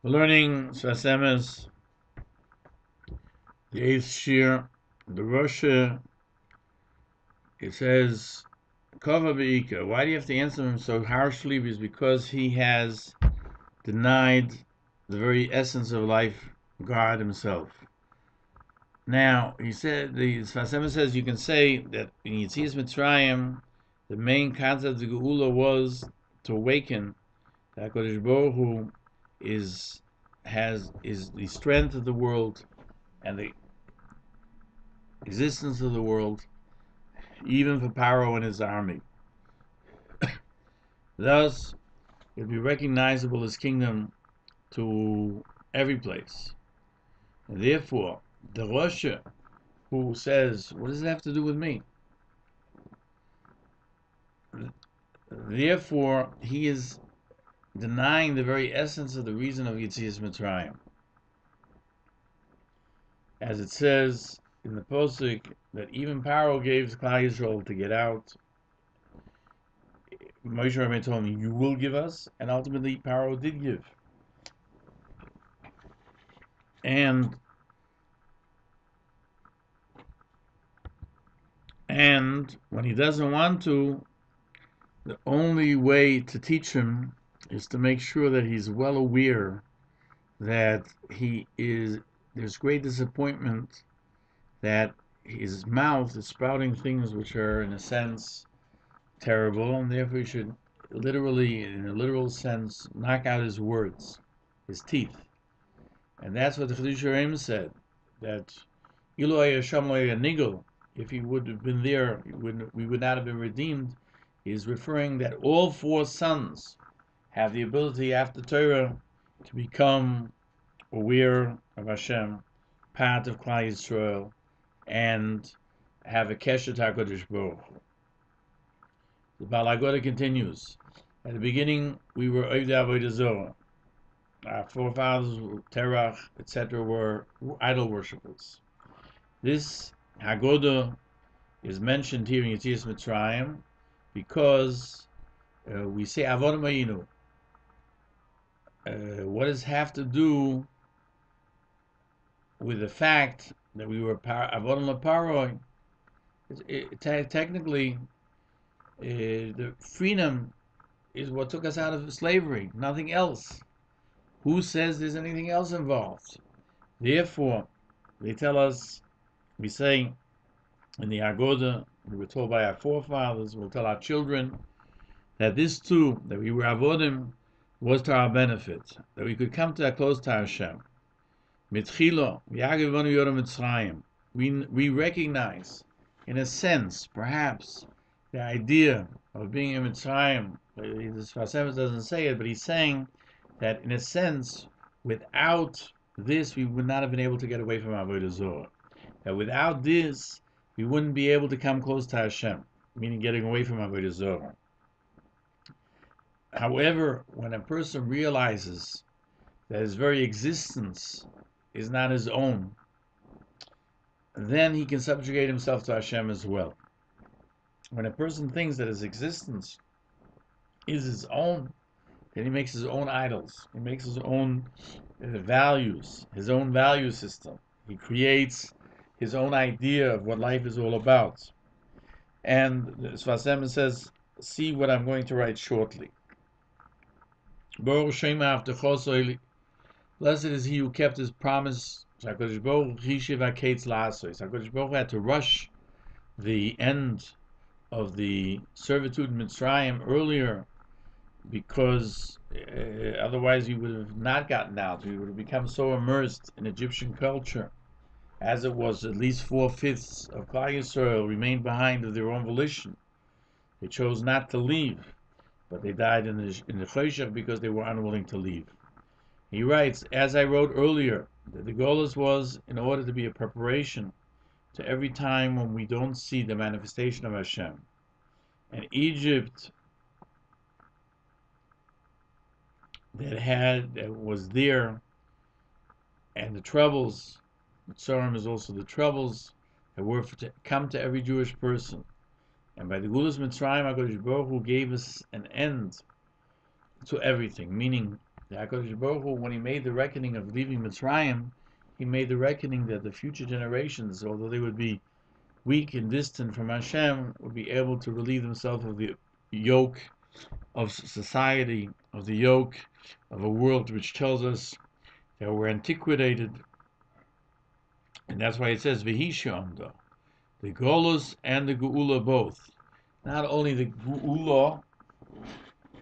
We're learning Sfas Emes, the eighth Shiur, the Rosh. It says, Kova Be'ika. Why do you have to answer him so harshly? Because he has denied the very essence of life, God Himself. Now, he said, the Sfas Emes says you can say that in Yetzias Mitzrayim, the main concept of the Geula was to awaken that HaKadosh Baruch Hu is the strength of the world and the existence of the world, even for Paro and his army. Thus, it will be recognizable as kingdom to every place. And therefore, the Rosh who says, what does it have to do with me? Therefore, he is denying the very essence of the reason of Yetzias Mitzrayim. As it says in the Pesach, that even Paro gave Klal Yisrael to get out. Moshe Rabbeinu told him, you will give us, and ultimately Paro did give. And when he doesn't want to, the only way to teach him is to make sure that he's well aware that there's great disappointment that his mouth is spouting things which are, in a sense, terrible, and therefore he should literally, in a literal sense, knock out his words, his teeth. And that's what the Hatorah said, that if he would have been there, we would not have been redeemed. He is referring that all four sons have the ability after Torah to become aware of Hashem, part of Klal Yisrael, and have a keshet HaKadosh Baruch Hu. The Baal HaGoda continues. At the beginning, we were Ovdei Avodah Zorah. Our forefathers, Terach, etc., were idol worshippers. This Hagoda is mentioned here in Yetzias Mitzrayim because we say Avodah Mayinu. What does it have to do with the fact that we were Avodah Paroi? Technically, the freedom is what took us out of slavery, nothing else. Who says there's anything else involved? Therefore, they tell us, we say in the Agoda, we were told by our forefathers, we'll tell our children, that this too, that we were Avodim, was to our benefit, that we could come to close to Hashem. Mitchilo, we recognize, in a sense, perhaps, the idea of being in Mitzrayim. The Sfas Emes doesn't say it, but he's saying that, in a sense, without this, we would not have been able to get away from Avodah Zorah. That without this, we wouldn't be able to come close to Hashem, meaning getting away from Avodah Zorah. However, when a person realizes that his very existence is not his own, then he can subjugate himself to Hashem as well. When a person thinks that his existence is his own, then he makes his own idols. He makes his own values, his own value system. He creates his own idea of what life is all about. And Sfas Emes says, see what I'm going to write shortly. Blessed is he who kept his promise. HaKadosh Baruch Hu had to rush the end of the servitude in Mitzrayim earlier, because otherwise we would have not gotten out. We would have become so immersed in Egyptian culture, as it was. At least 4/5 of Klal Yisrael remained behind of their own volition. They chose not to leave, but they died in the Choshech because they were unwilling to leave. He writes, as I wrote earlier, that the Golus was in order to be a preparation to every time when we don't see the manifestation of Hashem. And Egypt that was there, and the troubles, Tzorim is also the troubles that were to come to every Jewish person. And by the Gulas Mitzrayim, HaKadosh Baruch Hu gave us an end to everything, meaning The HaKadosh Baruch Hu, when he made the reckoning of leaving Mitzrayim, he made the reckoning that the future generations, although they would be weak and distant from Hashem, would be able to relieve themselves of the yoke of society, of the yoke of a world which tells us that we're antiquated. And that's why it says V'hi the Golus and the Geula both. Not only the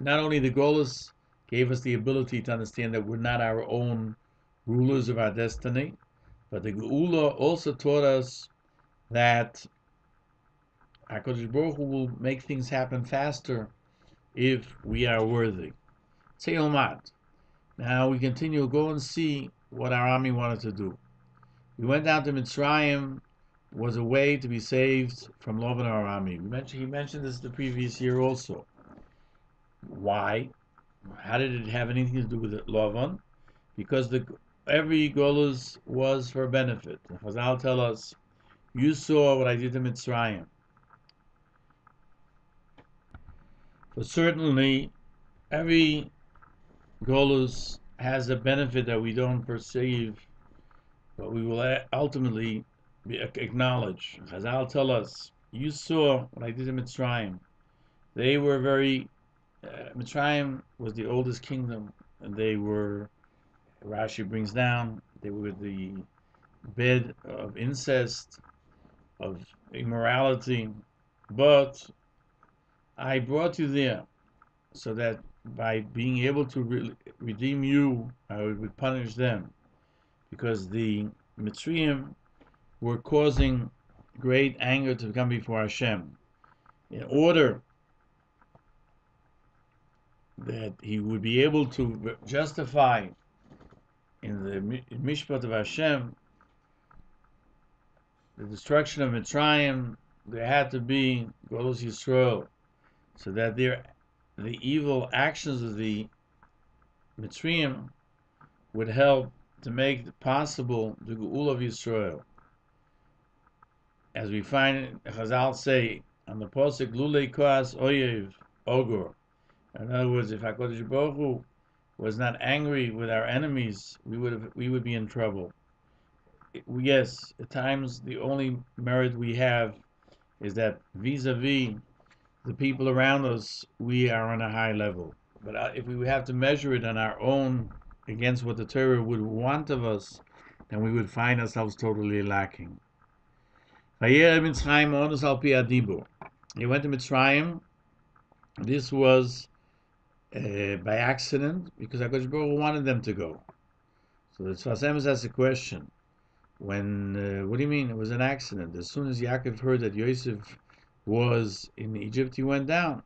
Golus gave us the ability to understand that we're not our own rulers of our destiny, but the Geula also taught us that HaKadosh Baruch Hu will make things happen faster if we are worthy. Tzeilomat. Now we continue, go and see what our army wanted to do. We went down to Mitzrayim, was a way to be saved from Lavan army. He mentioned this the previous year also. Why? How did it have anything to do with Lavan? Because every Golus was for benefit. Chazal tell us, you saw what I did to Mitzrayim. But certainly, every Golus has a benefit that we don't perceive, but we will ultimately acknowledge. Chazal tell us, you saw what I did in Mitzrayim. They were Mitzrayim was the oldest kingdom, and they were, Rashi brings down, they were the bed of incest, of immorality, but I brought you there so that by being able to redeem you, I would punish them, because the Mitzrayim were causing great anger to come before Hashem. In order that he would be able to justify in the Mishpat of Hashem the destruction of Mitzrayim, there had to be Golus Yisrael, so that the evil actions of the Mitzrayim would help to make possible the Geula of Yisrael. As we find Chazal say on the Pasuk, Lulei Koas Oyev Ogor. In other words, if HaKadosh Baruch Hu was not angry with our enemies, we would be in trouble. Yes, at times the only merit we have is that vis-a-vis the people around us, we are on a high level. But if we would have to measure it on our own against what the Torah would want of us, then we would find ourselves totally lacking. He went to Mitzrayim. This was by accident, because HaKadosh Baruch Hu wanted them to go. So the Sfas Emes asks a question. What do you mean? It was an accident. As soon as Yaakov heard that Yosef was in Egypt, he went down.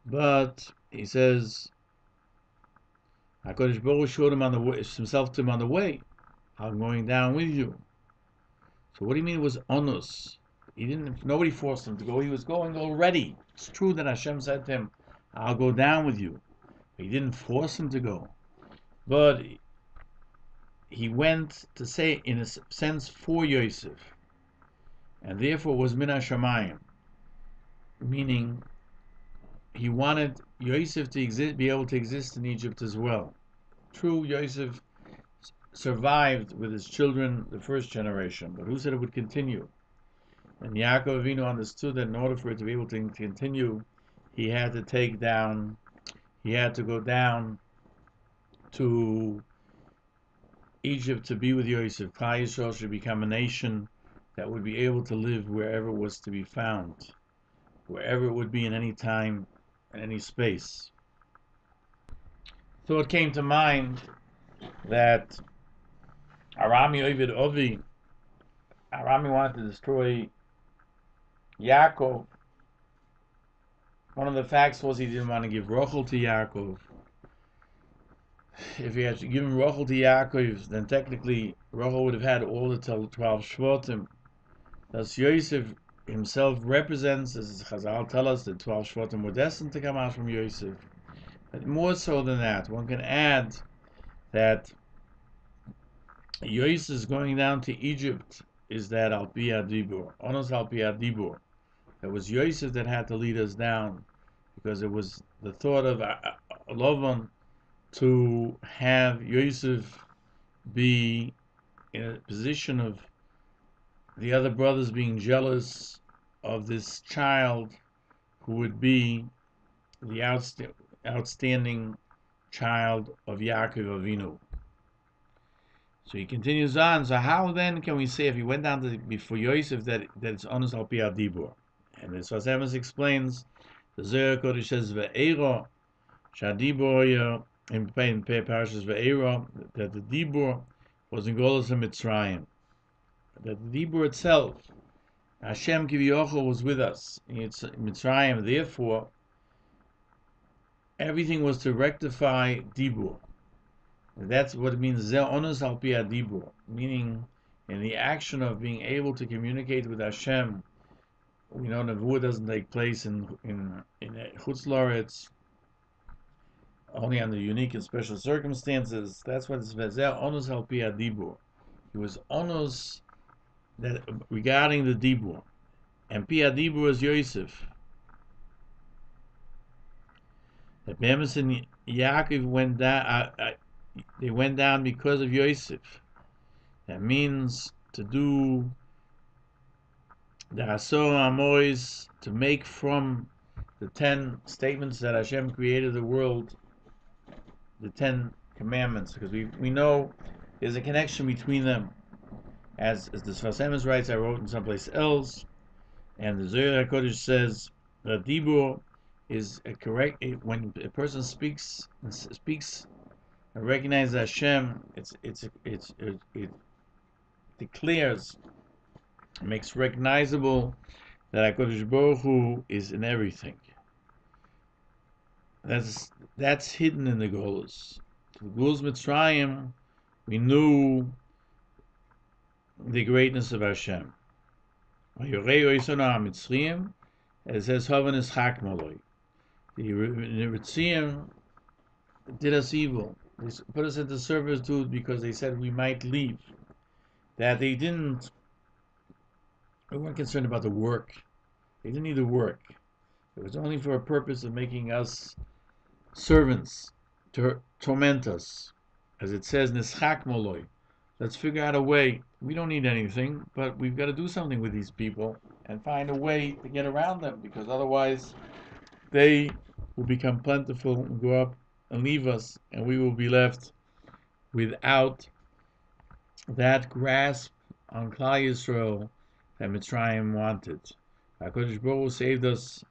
But he says, HaKadosh Baruch Hu showed him himself to him on the way. I'm going down with you. So what do you mean it was onus? Nobody forced him to go. He was going already. It's true that Hashem said to him, I'll go down with you. But he didn't force him to go. But he went to say, in a sense, for Yosef. And therefore was min hashamayim. Meaning, he wanted Yosef to be able to exist in Egypt as well. True, Yosef survived with his children, the first generation, but who said it would continue? And Yaakov Avinu understood that in order for it to be able to continue, he had to go down to Egypt to be with Yosef. Klal Yisrael should become a nation that would be able to live wherever it was to be found, wherever it would be in any time and any space. Thought came to mind that Arami wanted to destroy Yaakov. One of the facts was he didn't want to give Rachel to Yaakov. If he had given Rachel to Yaakov, then technically Rachel would have had all the 12 Shvatim. Thus Yosef himself represents, as Chazal tell us, the 12 Shvatim were destined to come out from Yosef. But more so than that, one can add that Yosef going down to Egypt is that Al Pi Adibur, Onos Al Pi Adibur. It was Yosef that had to lead us down, because it was the thought of Lavan to have Yosef be in a position of the other brothers being jealous of this child who would be the outstanding child of Yaakov Avinu. So he continues on. So how then can we say, if he went down to before Yosef, that it's onus al pi adibur? And the Sfas Emes explains, the Zohar Kodesh says ve'ero shadibur in Parashas ve'ero, that the dibur was in Golos and Mitzrayim, that the dibur itself, Hashem Kivyochel was with us. It's Mitzrayim. Therefore, everything was to rectify dibur. That's what it means. Zeh onus al pi dibur, meaning in the action of being able to communicate with Hashem. We know Nevuah doesn't take place in Chutz La'aretz, only under unique and special circumstances. That's what it says. Zeh onus al pi dibur. It was onus that regarding the dibur, and pi dibur is Yosef. That Bemis and Yaakov went down. They went down because of Yosef. That means to do the Hatorah Amois, to make from the 10 statements that Hashem created the world, the 10 commandments, because we know there's a connection between them. As the Sfas Emes writes, I wrote in someplace else, and the Zohar HaKodesh says that dibur is a correct, when a person speaks and recognizes Hashem, it declares, makes recognizable that HaKadosh Baruch Hu is in everything. That's hidden in the Golos. The Golos Mitzrayim, we knew the greatness of Hashem. It says Havan is Chakmaloi. The Ritzim did us evil. They put us into servitude because they said we might leave. That they weren't concerned about the work. They didn't need the work. It was only for a purpose of making us servants, to torment us. As it says, Nischak Moloi. Let's figure out a way. We don't need anything, but we've got to do something with these people and find a way to get around them, because otherwise they will become plentiful and grow up and leave us, and we will be left without that grasp on Klal Yisrael that Mitzrayim wanted. HaKadosh Baruch Hu saved us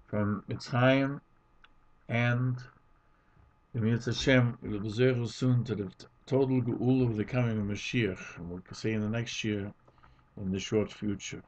from Mitzrayim, and the Mitzvah Hashem will be soon to the total Geula of the coming of Mashiach, and we'll say in the next year, in the short future.